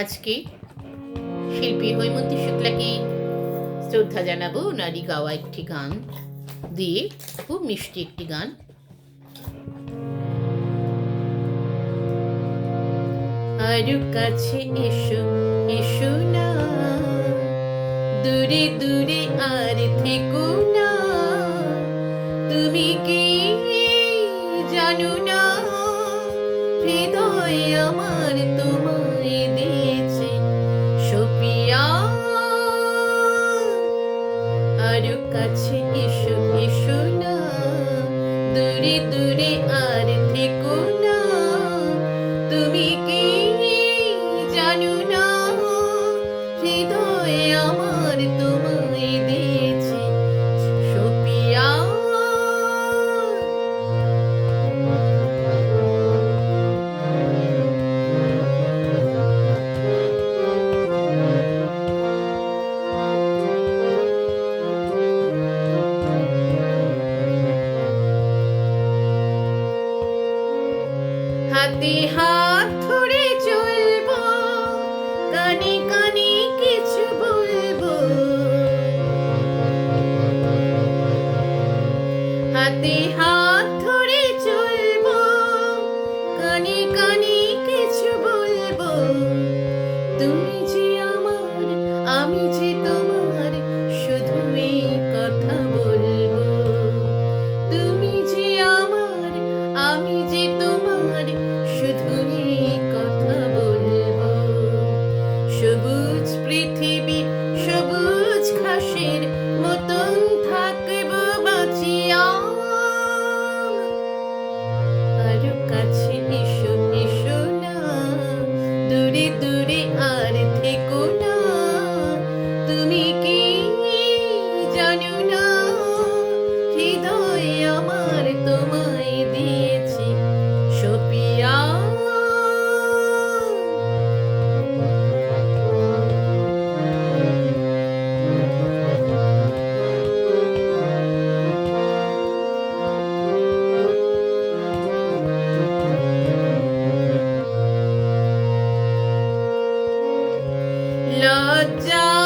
আজকে শিল্পী হৈমন্তী শুক্লাকে শ্রদ্ধা জানাবো ওনারই গাওয়া একটি গান দিয়ে, খুব মিষ্টি একটি গান। আরো কাছে এসো এসো না, দূরে দূরে আর থেকো না, তুমি কি জানো না হৃদয় আমার তোমায় দিয়েছে সপিয়া। আরো কাছে এসো এসো না, দূরে দূরে আর থেকো না, তুমি কি জানো না হৃদয় আমার তোমায় দিয়েছে সপিয়া। হাতে হাত ধরে চলবো, কানে কানে কিছু বলবো, হাতে হাত ধরে চলবো, কানে কানে কিছু বলবো, তুমি যে আমার আমি যে তোমার শুধু এই কথা বলবো, তুমি যে আমার আমি যে তোমার শুধু এই কথা বলবো। সবুজ পৃথিবী সবুজ ঘাসের মতন থাকবো বাঁচিয়া। আরো কাছে এসো এসো না, দূরে দূরে আর থেকো না, তুমি কি জানো না হৃদয় আমার তোমায় দিয়েছে সপিয়া। লজ্জা